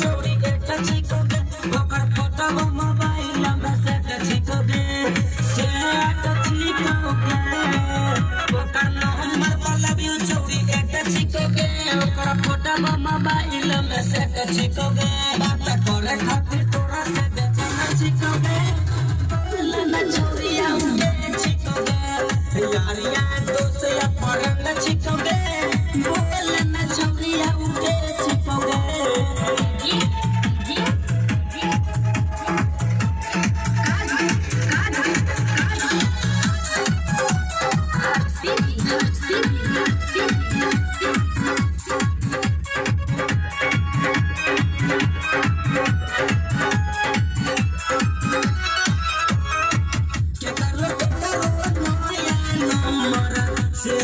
चोरी एटा छिकोगे ओकर photo mobile में से छिकोगे से एटा छिकोगे ओकर नंबर वाला भी चोरी एटा छिकोगे ओकर फोटो मोबाइल में से छिकोगे बात करे खातिर तोरा से बेचना छिकोगे लना चोरिया उगे छिकोगे यारिया दोस्त या पढ़ना छिकोगे लना चोरिया उगे छिकोगे से